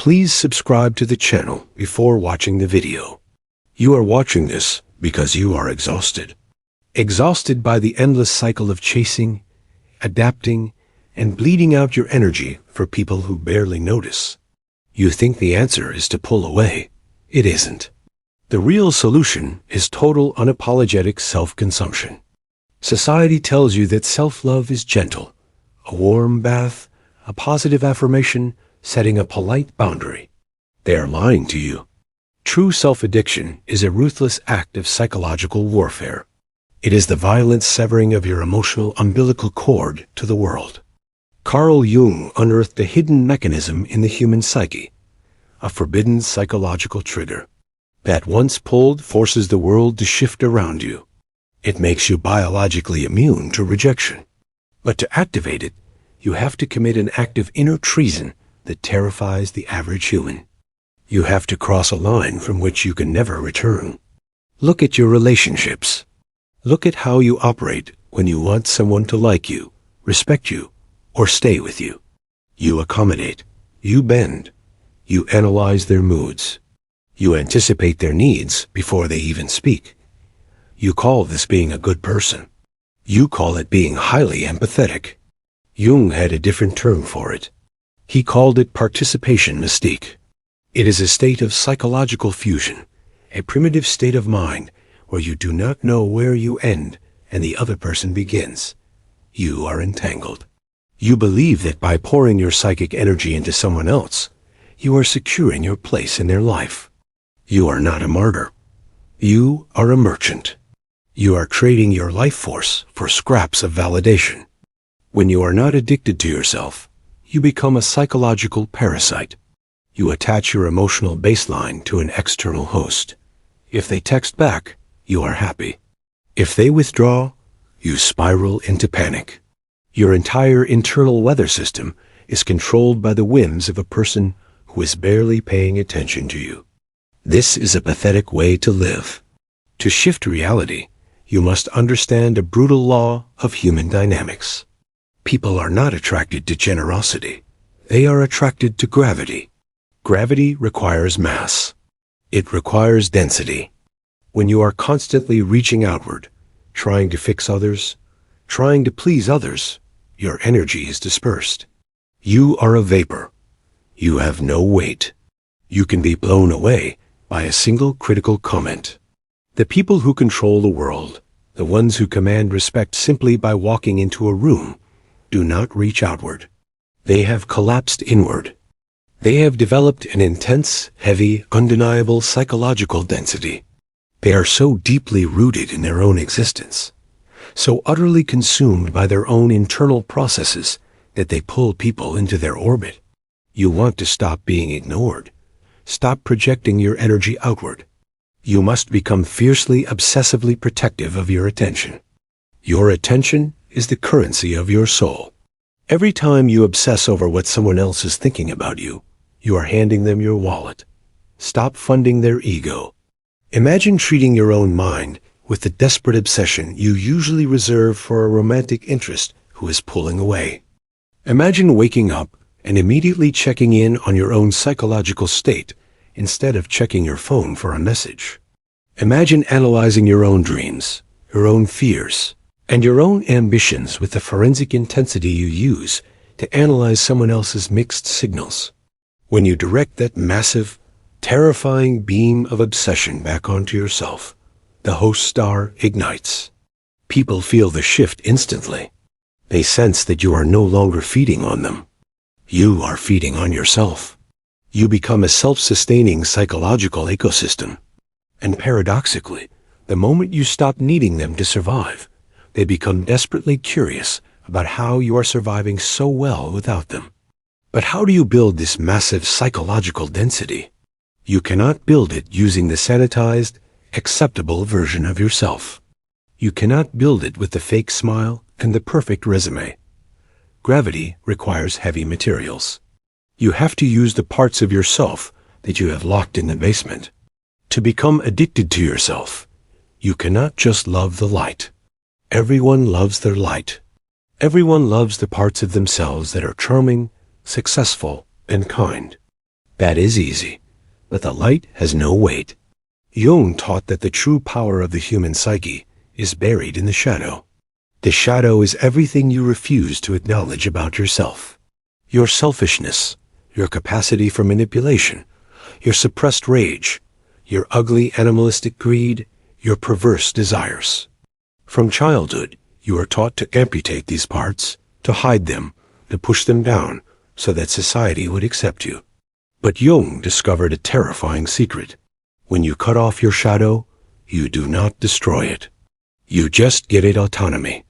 Please subscribe to the channel before watching the video. You are watching this because you are exhausted. Exhausted by the endless cycle of chasing, adapting, and bleeding out your energy for people who barely notice. You think the answer is to pull away. It isn't. The real solution is total unapologetic self-consumption. Society tells you that self-love is gentle, a warm bath, a positive affirmation, setting a polite boundary. They are lying to you. True self-addiction is a ruthless act of psychological warfare. It is the violent severing of your emotional umbilical cord to the world. Carl Jung unearthed a hidden mechanism in the human psyche, a forbidden psychological trigger that once pulled forces the world to shift around you. It makes you biologically immune to rejection. But to activate it, you have to commit an act of inner treason that terrifies the average human. You have to cross a line from which you can never return. Look at your relationships. Look at how you operate when you want someone to like you, respect you, or stay with you. You accommodate. You bend. You analyze their moods. You anticipate their needs before they even speak. You call this being a good person. You call it being highly empathetic. Jung had a different term for it. He called it participation mystique. It is a state of psychological fusion, a primitive state of mind where you do not know where you end and the other person begins. You are entangled. You believe that by pouring your psychic energy into someone else, you are securing your place in their life. You are not a martyr. You are a merchant. You are trading your life force for scraps of validation. When you are not addicted to yourself, you become a psychological parasite. You attach your emotional baseline to an external host. If they text back, you are happy. If they withdraw, you spiral into panic. Your entire internal weather system is controlled by the whims of a person who is barely paying attention to you. This is a pathetic way to live. To shift reality, you must understand a brutal law of human dynamics. People are not attracted to generosity. They are attracted to gravity. Gravity requires mass. It requires density. When you are constantly reaching outward, trying to fix others, trying to please others, your energy is dispersed. You are a vapor. You have no weight. You can be blown away by a single critical comment. The people who control the world, the ones who command respect simply by walking into a room, do not reach outward. They have collapsed inward. They have developed an intense, heavy, undeniable psychological density. They are so deeply rooted in their own existence, so utterly consumed by their own internal processes that they pull people into their orbit. You want to stop being ignored. Stop projecting your energy outward. You must become fiercely, obsessively protective of your attention. Your attention is the currency of your soul. Every time you obsess over what someone else is thinking about you, you are handing them your wallet. Stop funding their ego. Imagine treating your own mind with the desperate obsession you usually reserve for a romantic interest who is pulling away. Imagine waking up and immediately checking in on your own psychological state instead of checking your phone for a message. Imagine analyzing your own dreams, your own fears, and your own ambitions with the forensic intensity you use to analyze someone else's mixed signals. When you direct that massive, terrifying beam of obsession back onto yourself, the host star ignites. People feel the shift instantly. They sense that you are no longer feeding on them. You are feeding on yourself. You become a self-sustaining psychological ecosystem. And paradoxically, the moment you stop needing them to survive, they become desperately curious about how you are surviving so well without them. But how do you build this massive psychological density? You cannot build it using the sanitized, acceptable version of yourself. You cannot build it with the fake smile and the perfect resume. Gravity requires heavy materials. You have to use the parts of yourself that you have locked in the basement. To become addicted to yourself, you cannot just love the light. Everyone loves their light. Everyone loves the parts of themselves that are charming, successful, and kind. That is easy, but the light has no weight. Jung taught that the true power of the human psyche is buried in the shadow. The shadow is everything you refuse to acknowledge about yourself. Your selfishness, your capacity for manipulation, your suppressed rage, your ugly animalistic greed, your perverse desires. From childhood, you are taught to amputate these parts, to hide them, to push them down, so that society would accept you. But Jung discovered a terrifying secret. When you cut off your shadow, you do not destroy it. You just give it autonomy.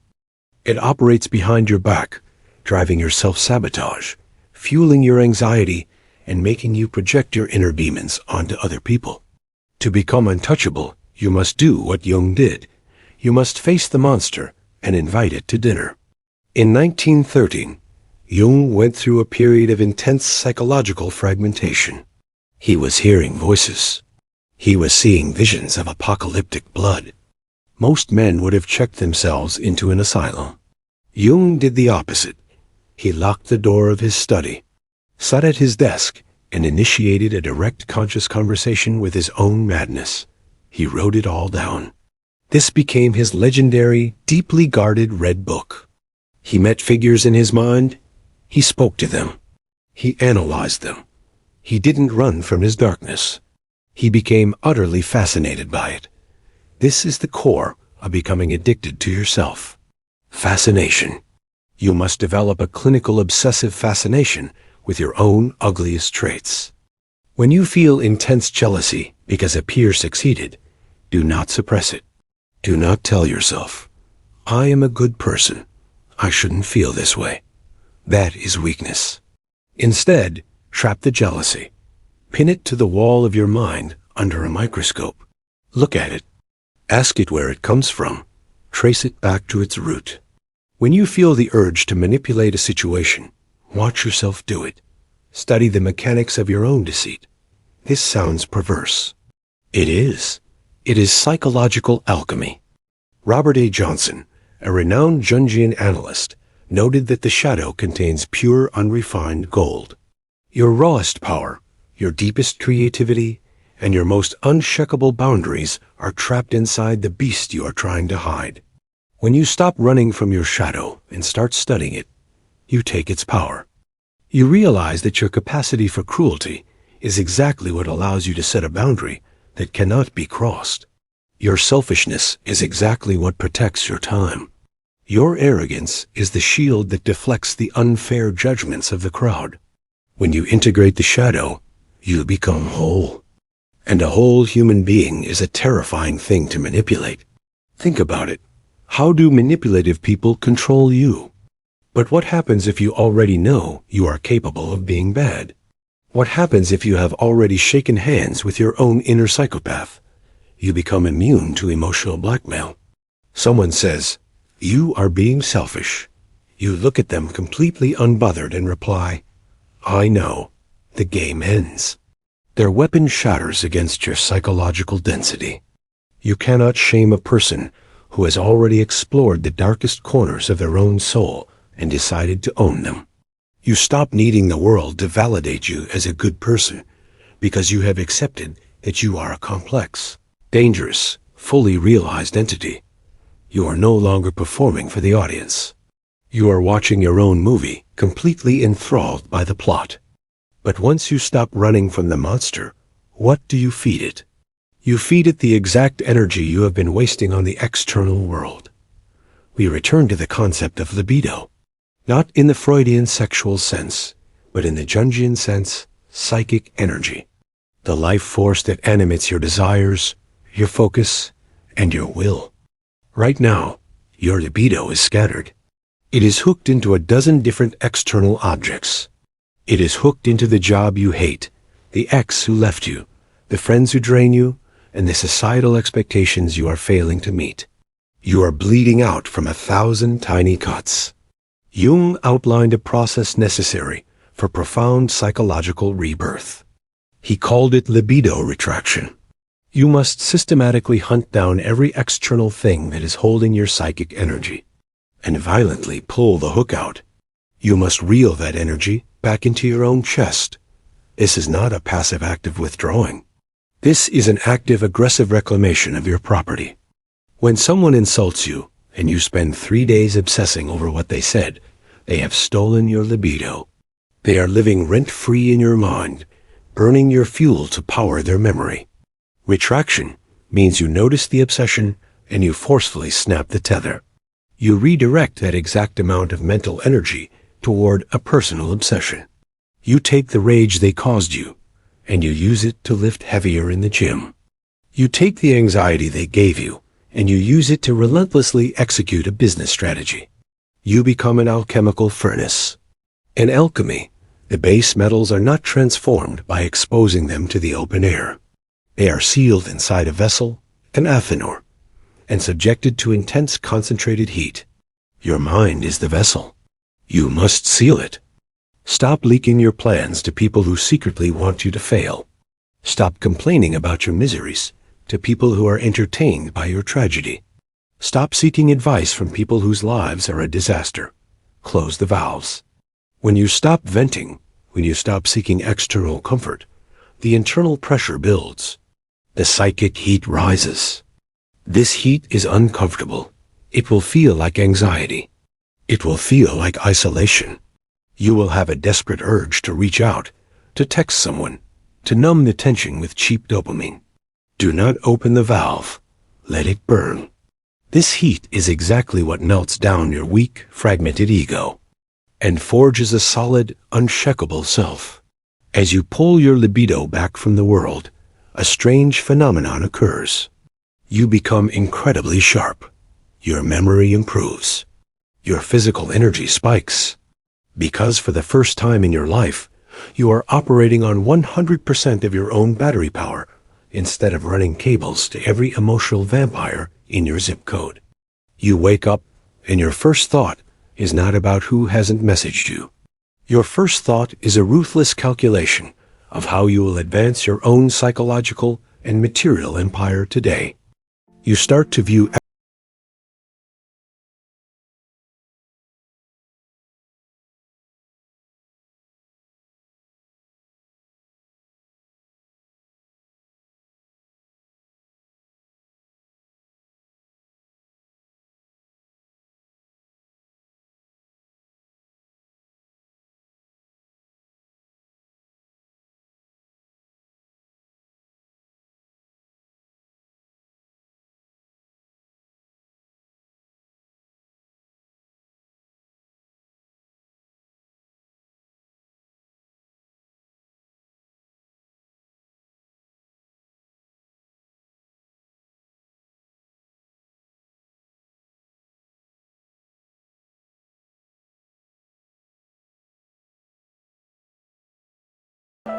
It operates behind your back, driving your self-sabotage, fueling your anxiety, and making you project your inner demons onto other people. To become untouchable, you must do what Jung did. You must face the monster and invite it to dinner. In 1913, Jung went through a period of intense psychological fragmentation. He was hearing voices. He was seeing visions of apocalyptic blood. Most men would have checked themselves into an asylum. Jung did the opposite. He locked the door of his study, sat at his desk, and initiated a direct conscious conversation with his own madness. He wrote it all down. This became his legendary, deeply guarded red book. He met figures in his mind. He spoke to them. He analyzed them. He didn't run from his darkness. He became utterly fascinated by it. This is the core of becoming addicted to yourself. Fascination. You must develop a clinical obsessive fascination with your own ugliest traits. When you feel intense jealousy because a peer succeeded, do not suppress it. Do not tell yourself, I am a good person. I shouldn't feel this way. That is weakness. Instead, trap the jealousy. Pin it to the wall of your mind under a microscope. Look at it. Ask it where it comes from. Trace it back to its root. When you feel the urge to manipulate a situation, watch yourself do it. Study the mechanics of your own deceit. This sounds perverse. It is. It is psychological alchemy. Robert A. Johnson, a renowned Jungian analyst, noted that the shadow contains pure, unrefined gold. Your rawest power, your deepest creativity, and your most uncheckable boundaries are trapped inside the beast you are trying to hide. When you stop running from your shadow and start studying it, you take its power. You realize that your capacity for cruelty is exactly what allows you to set a boundary that cannot be crossed. Your selfishness is exactly what protects your time. Your arrogance is the shield that deflects the unfair judgments of the crowd. When you integrate the shadow, you become whole. And a whole human being is a terrifying thing to manipulate. Think about it. How do manipulative people control you? But what happens if you already know you are capable of being bad? What happens if you have already shaken hands with your own inner psychopath? You become immune to emotional blackmail. Someone says, "You are being selfish." You look at them completely unbothered and reply, "I know." The game ends. Their weapon shatters against your psychological density. You cannot shame a person who has already explored the darkest corners of their own soul and decided to own them. You stop needing the world to validate you as a good person because you have accepted that you are a complex, dangerous, fully realized entity. You are no longer performing for the audience. You are watching your own movie, completely enthralled by the plot. But once you stop running from the monster, what do you feed it? You feed it the exact energy you have been wasting on the external world. We return to the concept of libido, not in the Freudian sexual sense, but in the Jungian sense, psychic energy, the life force that animates your desires, your focus, and your will. Right now, your libido is scattered. It is hooked into a dozen different external objects. It is hooked into the job you hate, the ex who left you, the friends who drain you, and the societal expectations you are failing to meet. You are bleeding out from 1,000 tiny cuts. Jung outlined a process necessary for profound psychological rebirth. He called it libido retraction. You must systematically hunt down every external thing that is holding your psychic energy, and violently pull the hook out. You must reel that energy back into your own chest. This is not a passive act of withdrawing. This is an active, aggressive reclamation of your property. When someone insults you, and you spend 3 days obsessing over what they said, they have stolen your libido. They are living rent-free in your mind, burning your fuel to power their memory. Retraction means you notice the obsession and you forcefully snap the tether. You redirect that exact amount of mental energy toward a personal obsession. You take the rage they caused you, and you use it to lift heavier in the gym. You take the anxiety they gave you, and you use it to relentlessly execute a business strategy. You become an alchemical furnace. In alchemy, the base metals are not transformed by exposing them to the open air. They are sealed inside a vessel, an athanor, and subjected to intense concentrated heat. Your mind is the vessel. You must seal it. Stop leaking your plans to people who secretly want you to fail. Stop complaining about your miseries to people who are entertained by your tragedy. Stop seeking advice from people whose lives are a disaster. Close the valves. When you stop venting, when you stop seeking external comfort, the internal pressure builds. The psychic heat rises. This heat is uncomfortable. It will feel like anxiety. It will feel like isolation. You will have a desperate urge to reach out, to text someone, to numb the tension with cheap dopamine. Do not open the valve. Let it burn. This heat is exactly what melts down your weak, fragmented ego and forges a solid, unshakable self. As you pull your libido back from the world, a strange phenomenon occurs. You become incredibly sharp. Your memory improves. Your physical energy spikes. Because for the first time in your life, you are operating on 100% of your own battery power instead of running cables to every emotional vampire in your zip code. You wake up, and your first thought is not about who hasn't messaged you. Your first thought is a ruthless calculation of how you will advance your own psychological and material empire today. You start to view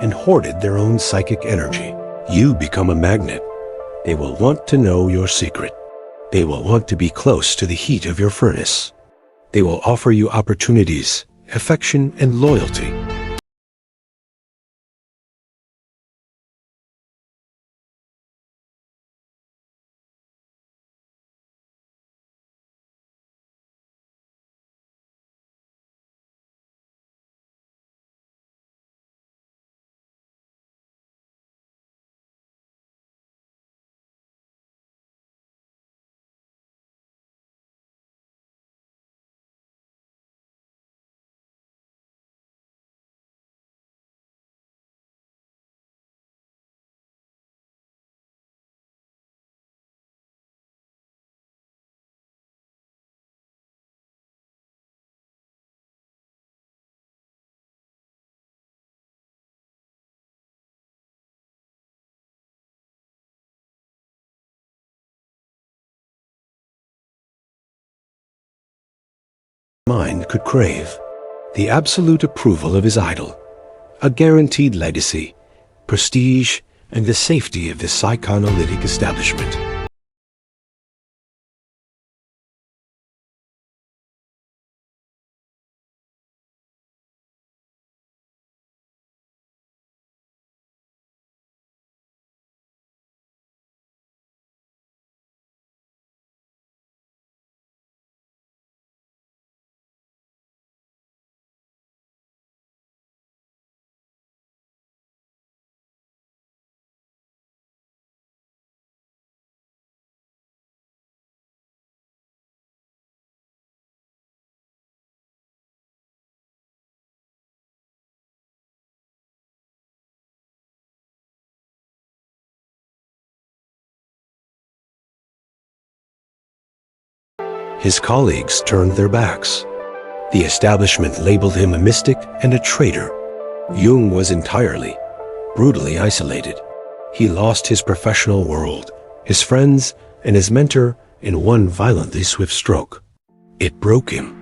and hoarded their own psychic energy. You become a magnet. They will want to know your secret. They will want to be close to the heat of your furnace. They will offer you opportunities, affection, and loyalty. Mind could crave the absolute approval of his idol, a guaranteed legacy, prestige, and the safety of the psychoanalytic establishment. His colleagues turned their backs. The establishment labeled him a mystic and a traitor. Jung was entirely, brutally isolated. He lost his professional world, his friends, and his mentor in one violently swift stroke. It broke him.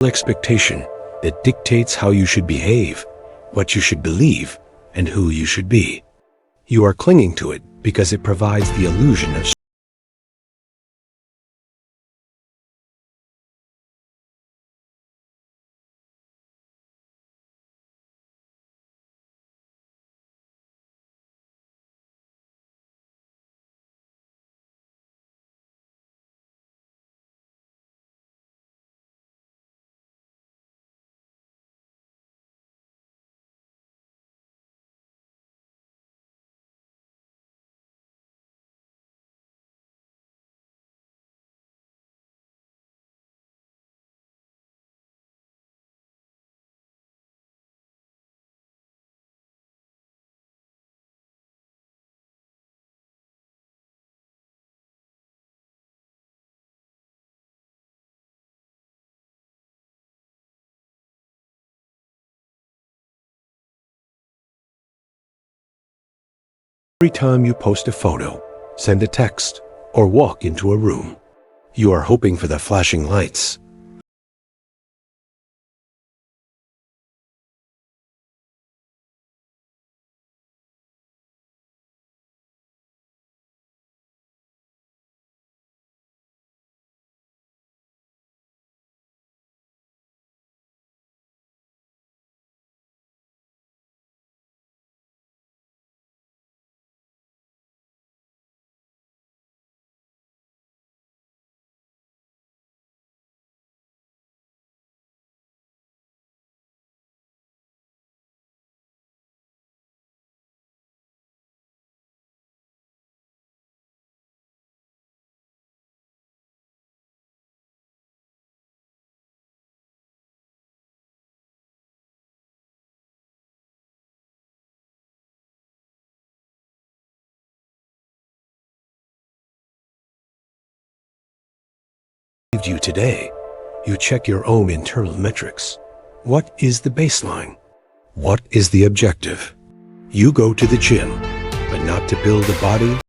Expectation that dictates how you should behave, what you should believe, and who you should be. You are clinging to it because it provides the illusion of every time you post a photo, send a text, or walk into a room. You are hoping for the flashing lights. You today, you check your own internal metrics. What is the baseline? What is the objective? You go to the gym, but not to build a body,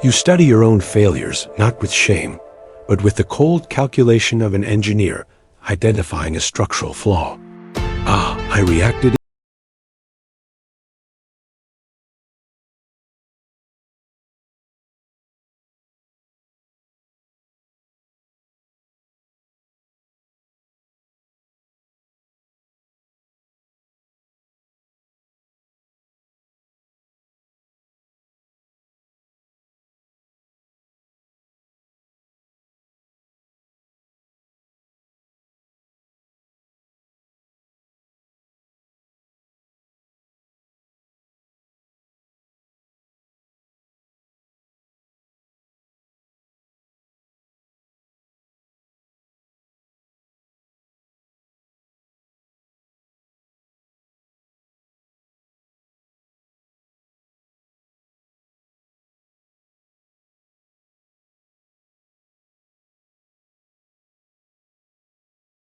you study your own failures, not with shame, but with the cold calculation of an engineer identifying a structural flaw. Ah, I reacted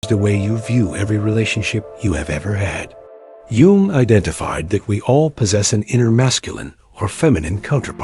the way you view every relationship you have ever had. Jung identified that we all possess an inner masculine or feminine counterpart.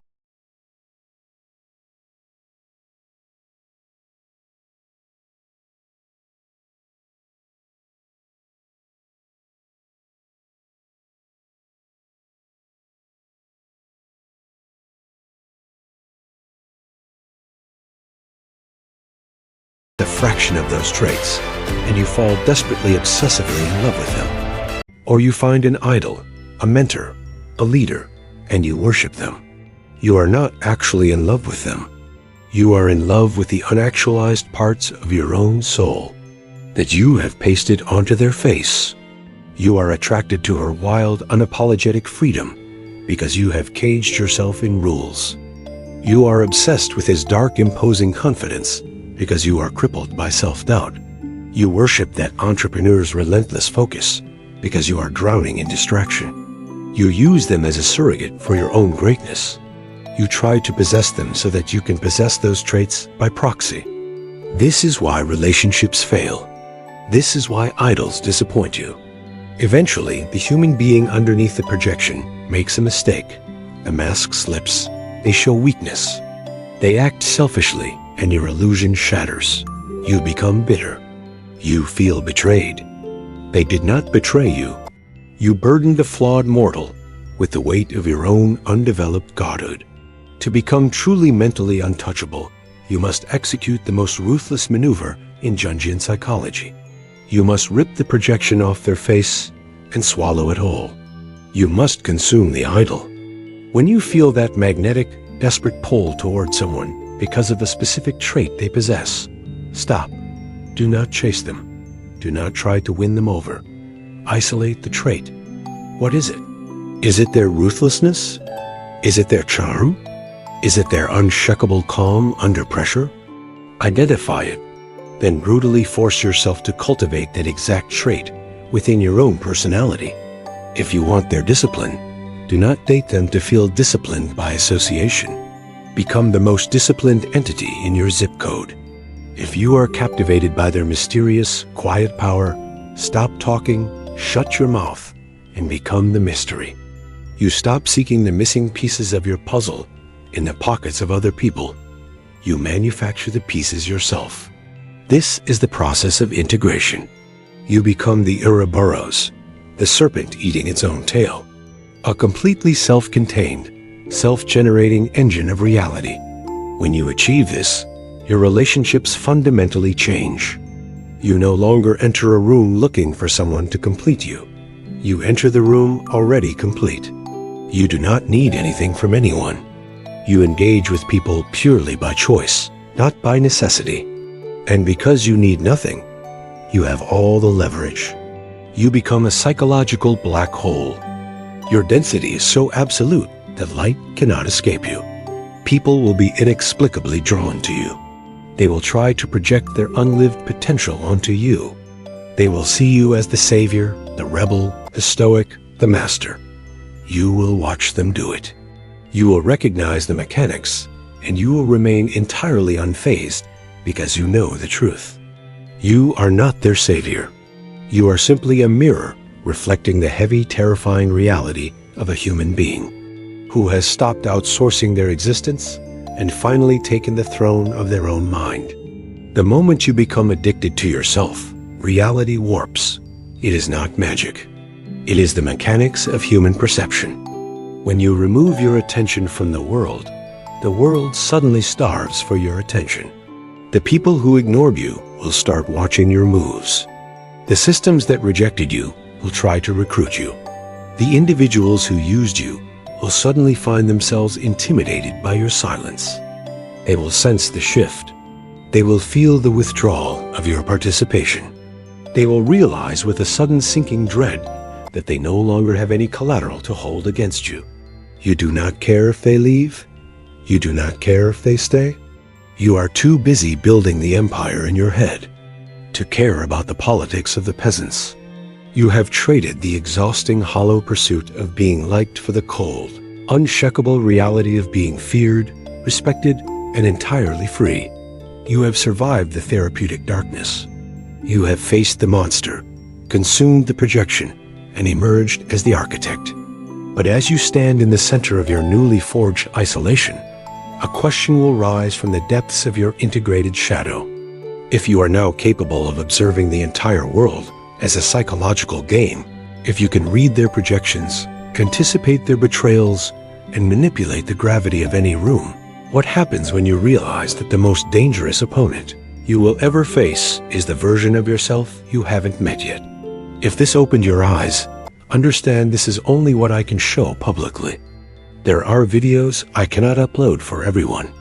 A fraction of those traits, and you fall desperately obsessively in love with them. Or you find an idol, a mentor, a leader, and you worship them. You are not actually in love with them. You are in love with the unactualized parts of your own soul that you have pasted onto their face. You are attracted to her wild, unapologetic freedom because you have caged yourself in rules. You are obsessed with his dark, imposing confidence because you are crippled by self-doubt. You worship that entrepreneur's relentless focus because you are drowning in distraction. You use them as a surrogate for your own greatness. You try to possess them so that you can possess those traits by proxy. This is why relationships fail. This is why idols disappoint you. Eventually, the human being underneath the projection makes a mistake. The mask slips. They show weakness. They act selfishly, and your illusion shatters. You become bitter. You feel betrayed. They did not betray you. You burdened the flawed mortal with the weight of your own undeveloped godhood. To become truly mentally untouchable, you must execute the most ruthless maneuver in Jungian psychology. You must rip the projection off their face and swallow it whole. You must consume the idol. When you feel that magnetic, desperate pull toward someone because of a specific trait they possess, stop. Do not chase them. Do not try to win them over. Isolate the trait. What is it? Is it their ruthlessness? Is it their charm? Is it their unshakable calm under pressure? Identify it, then brutally force yourself to cultivate that exact trait within your own personality. If you want their discipline, do not date them to feel disciplined by association. Become the most disciplined entity in your zip code. If you are captivated by their mysterious, quiet power, stop talking, shut your mouth, and become the mystery. You stop seeking the missing pieces of your puzzle in the pockets of other people. You manufacture the pieces yourself. This is the process of integration. You become the Ouroboros, the serpent eating its own tail, a completely self-contained, self-generating engine of reality. When you achieve this, your relationships fundamentally change. You no longer enter a room looking for someone to complete you. You enter the room already complete. You do not need anything from anyone. You engage with people purely by choice, not by necessity. And because you need nothing, you have all the leverage. You become a psychological black hole. Your density is so absolute that light cannot escape you. People will be inexplicably drawn to you. They will try to project their unlived potential onto you. They will see you as the savior, the rebel, the stoic, the master. You will watch them do it. You will recognize the mechanics, and you will remain entirely unfazed because you know the truth. You are not their savior. You are simply a mirror reflecting the heavy, terrifying reality of a human being who has stopped outsourcing their existence and finally taken the throne of their own mind. The moment you become addicted to yourself, reality warps. It is not magic. It is the mechanics of human perception. When you remove your attention from the world suddenly starves for your attention. The people who ignored you will start watching your moves. The systems that rejected you will try to recruit you. The individuals who used you will suddenly find themselves intimidated by your silence. They will sense the shift. They will feel the withdrawal of your participation. They will realize with a sudden sinking dread that they no longer have any collateral to hold against you. You do not care if they leave. You do not care if they stay. You are too busy building the empire in your head to care about the politics of the peasants. You have traded the exhausting, hollow pursuit of being liked for the cold, unshakable reality of being feared, respected, and entirely free. You have survived the therapeutic darkness. You have faced the monster, consumed the projection, and emerged as the architect. But as you stand in the center of your newly forged isolation, a question will rise from the depths of your integrated shadow. If you are now capable of observing the entire world as a psychological game, if you can read their projections, anticipate their betrayals, and manipulate the gravity of any room, what happens when you realize that the most dangerous opponent you will ever face is the version of yourself you haven't met yet? If this opened your eyes, understand this is only what I can show publicly. There are videos I cannot upload for everyone.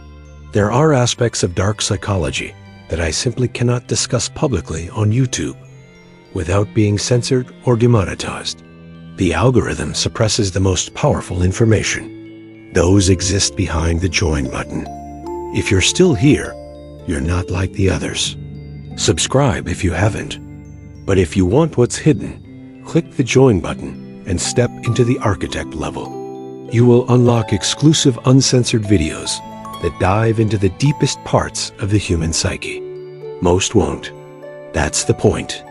There are aspects of dark psychology that I simply cannot discuss publicly on YouTube without being censored or demonetized. The algorithm suppresses the most powerful information. Those exist behind the join button. If you're still here, you're not like the others. Subscribe if you haven't. But if you want what's hidden, click the join button and step into the architect level. You will unlock exclusive uncensored videos that dive into the deepest parts of the human psyche. Most won't. That's the point.